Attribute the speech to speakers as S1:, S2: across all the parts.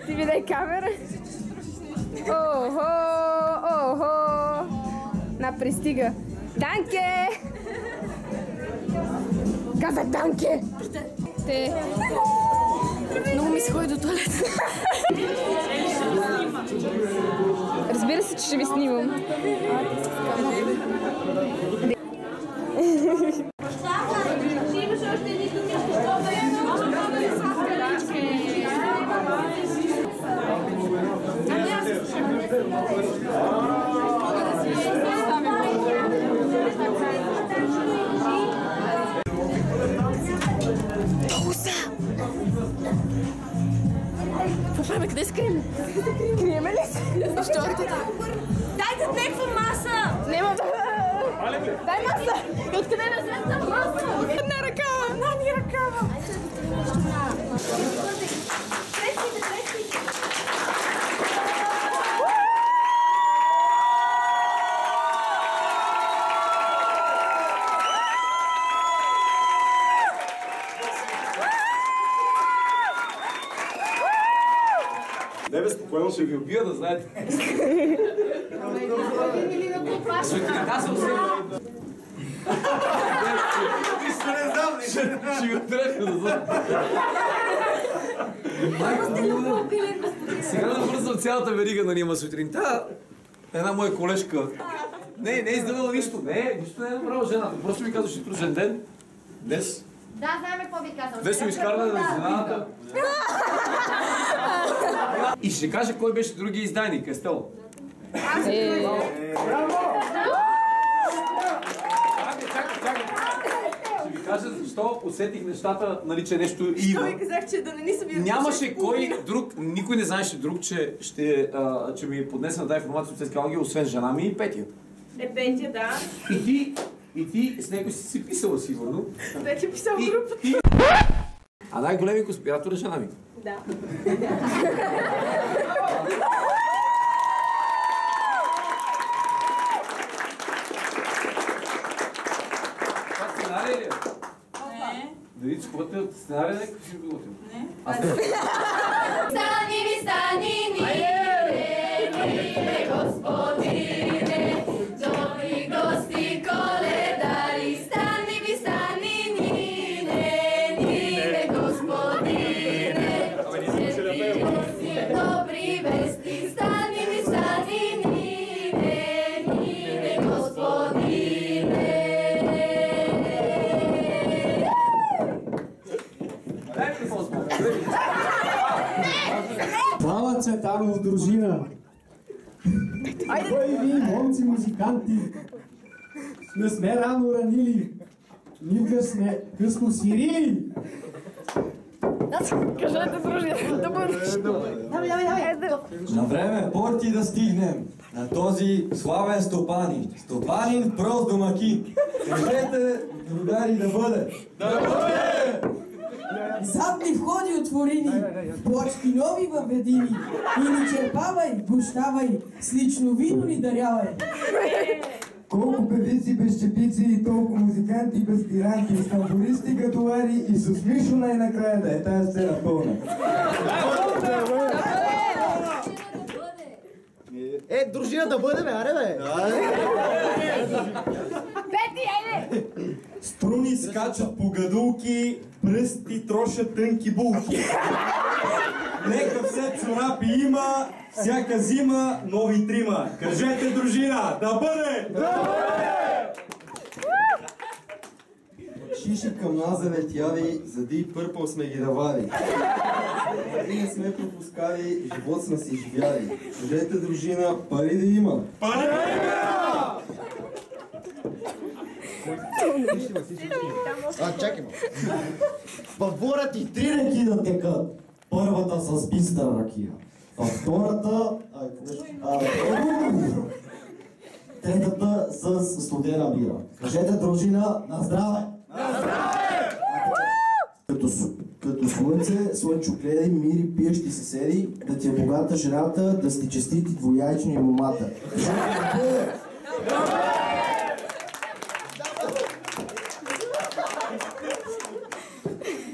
S1: Ти видай камера. Охо, охо. На, пристига. Данке! Казах данке! Те... Много ми се ходи до туалет. Разбира се, че ще ви снимам. Попраме, къде се крием? Криеме ли се? Защо? Дайте някаква маса! Нема да... Дай маса! Откъде да вземем маса? Една ръкава! Една ни ръкава!
S2: Не бе, спокойно ще ви убия, да знаете. Светлина се усетя. Нищо не знам, ще го трепя да знам. Сега да вързвам цялата верига, нали има сутринта. Една моя колежка. Не е издавала нищо. Нищо не е направила жената. Просто ми казваше труден ден. Днес.
S3: Да, знаем какво ви казвам.
S2: Днес ми изкарване на изненадата. И ще каже кой беше другия издайник, Естела. Чакай. Ще ви кажа защо усетих нещата, нали, че нещо има.
S1: Що ви казах, че да не ни са били...
S2: Нямаше кой друг, никой не знаеше друг, че ми поднесе на тази информация от Светска Ангел, освен жена ми и Петя.
S1: Петя, да.
S2: И ти с него си писала сигурно.
S1: Петя писал групата.
S2: А най-големи конспиратор е жена ми.
S1: Да.
S2: Това сценарий ли е?
S1: Не.
S2: Да видиш, когато е сценарий, някакъв ще го готвим.
S1: Не.
S3: Стани ми, стани ни, миле господине, добри гости коледари. Стани ми, стани ни, миле господине, добри вести. Стани ми, стани ни, миле господине.
S4: Слава Цветанов, дружина! Кой ви, момци музиканти, не сме рано ранили, нивга сме късно свирили!
S1: Кажете, дружина, да бъдеш. Давай.
S5: На време порти да стигнем на този славен стопанин. Стопанин прост домакин. Кажете, другари, да бъде. Да бъде!
S6: Задни входи отворени, плочки нови въведени. И ни черпавай, гощавай, с лично вино ни дарявай.
S5: Колко певици без чепици и толкова музиканти без тиранти, с тамбуристи гатовари и с Мишо най-накрая да е тази сцена пълна.
S4: Дружина да бъде, бе, аре, бе!
S1: Пети, айде!
S5: Струни скачат по гадулки, пръсти трошат тънки булки. Нека все цунапи има, всяка зима нови трима. Кажете, дружина, да бъде! Да бъде! Шиши към нас залетяли, за Deep Purple сме ги давали. Пари не сме пропускали, живот сме си живяли. Кажете, дружина, пари да има. Пари да има!
S4: Чакай, във двора ти 3 реки да текат. Първата с бистра ракия, а втората... Третата с студена бира. Кажете, дружина, на здраве! На здраве! Като слънце, слънчогледай, мири, пиещи съседи, да ти е богата жената, да сте честити двояйчни и момата.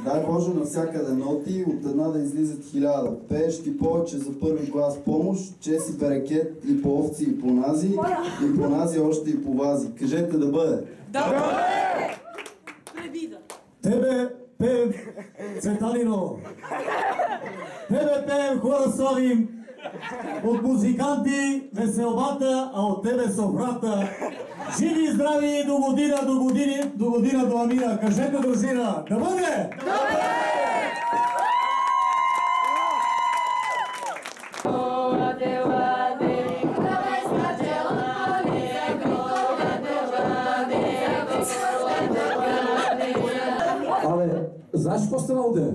S4: Дай
S7: похожа навсякъде ноти, от една да излизат 1000. Пееш ти повече за първи клас помощ, чеси берекет и по овци и по нази, и по нази още и по вази. Кажете да бъде.
S6: Да бъде! Пребида.
S4: Тебе пеем, Цветанино. Тебе пеем, хора славим. От музиканти веселбата, а от тебе софрата. Живи и здрави до година до Амина. Кажете, дружина, да бъде! Да бъде!
S2: Абе, знаеш какво стана де?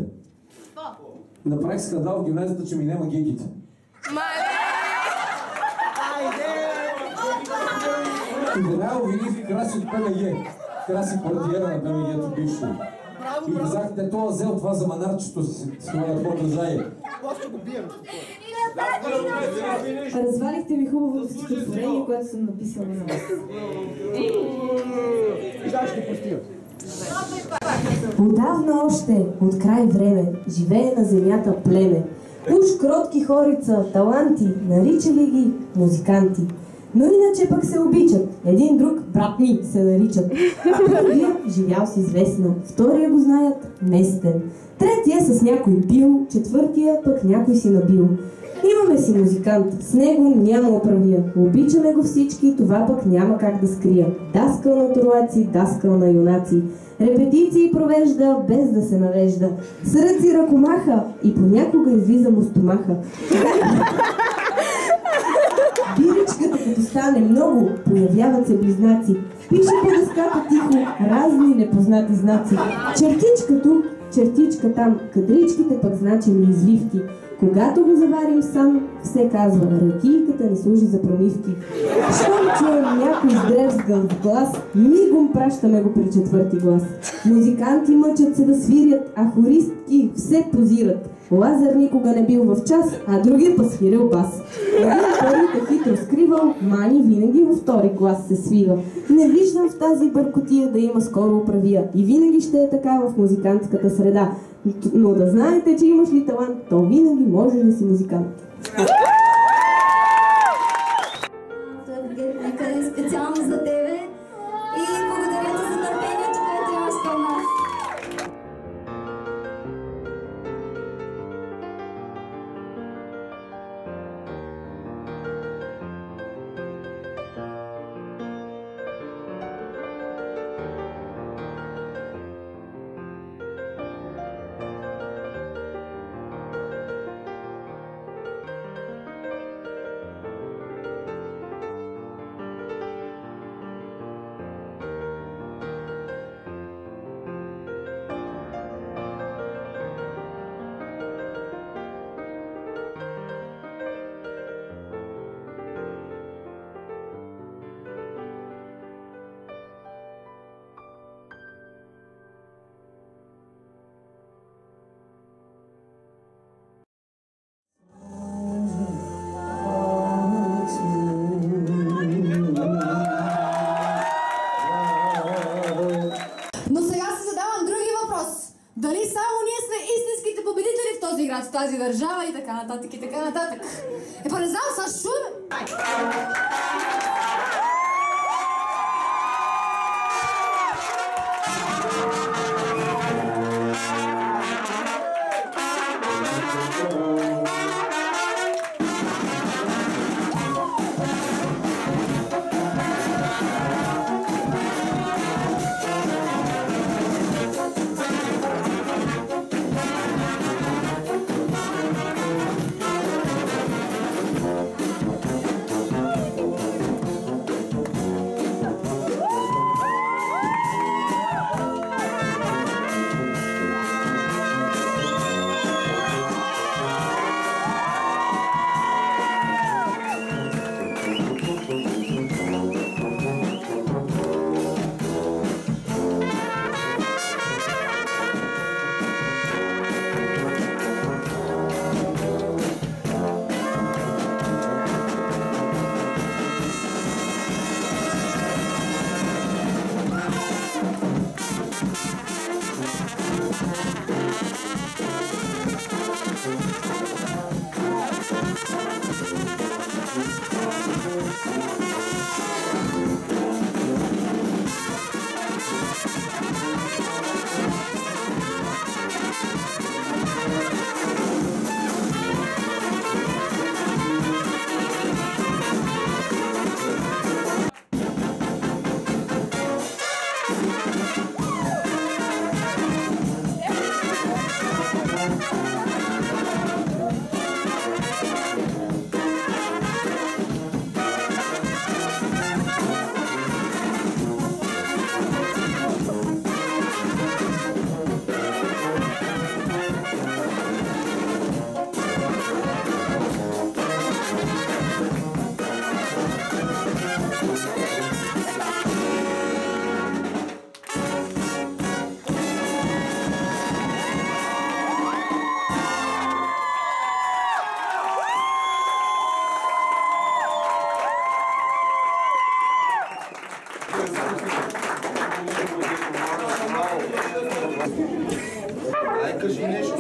S2: Направих скандал в гимназията, че ми няма гигите. И веднага обвиних Краси от ПМГ. Краси партиера на ПМГ-то бившо. И казах, те това взел това за манарчето с това по-държае.
S8: Развалихте ми хубавото стихотворение, което съм написала на вас. Отдавна още, от край време, живее на земята племе. Уж кротки хорица, таланти, наричали ги музиканти. Но иначе пък се обичат. Един друг брат ми се наричат. Първия живял си известно, втория го знаят местен. Третия с някой бил, четвъртия пък някой си набил. Имаме си музикант, с него няма оправия. Обичаме го всички, това пък няма как да скрия. Даскал на турлаци, даскал на юнаци. Репетиции провежда, без да се навежда. С ръци ръкомаха и понякога излиза му стомаха. Биричката като стане много, появяват се близнаци. Пише по дъската тихо разни непознати знаци. Чертичка тук, чертичка там, кадричките пък значени извивки. Когато го заварим сам, все казва, ракийката ни служи за промивки. Щом чуем някой сдревсгъл в глас, мигом пращаме го при четвърти глас. Музиканти мъчат се да свирят, а хористки все позират. Лазар никога не бил в час, а другия път свирил бас. Един първите хитро скривал, Мани винаги във втори клас се свива. Не виждам в тази бъркотия да има скоро управия и винаги ще е така в музикантската среда. Но да знаете, че имаш ли талант, то винаги може да си музикант.
S3: Някъде специално за тебе и благодаря ти за търпението, което имаш към нас. В тази държава и така нататък и така нататък. Па не знам, сега шуме!
S7: Ай, кажи нещо.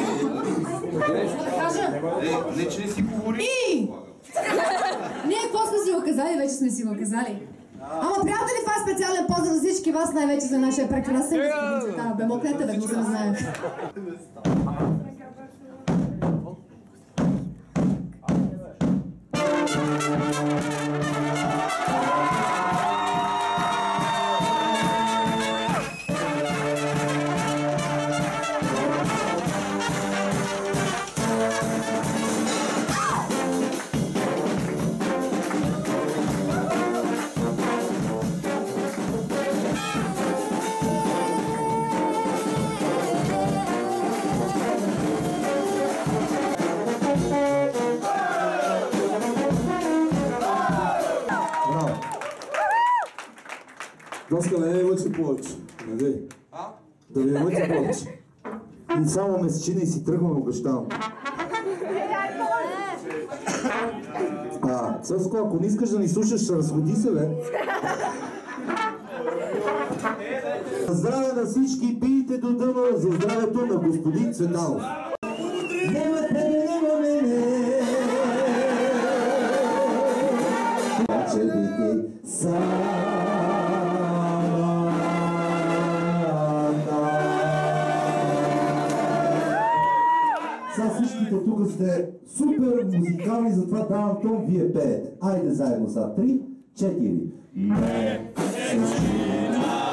S7: Не, че не си говори.
S9: Ние какво сме си го казали? Вече сме си го казали. Ама приятели, това е специален поздрав за всички вас, най-вече за нашия прекрасен господин Цветанов. Бе, мокнете, да го се не знае.
S4: Доска не е лъче повече. Надей. Да ви е лъче повече. И само месечина и си тръгвам, обещавам. Цъско, ако не искаш да ни слушаш, ще разходи се, бе. Здраве на всички, пийте до дъно за здравето на господин Цветанов. Нема тебе, нема мене. Че бити Сега всичките тук сте супер музикални, затова давам тон, вие пеете. Айде заедно са 3, 4.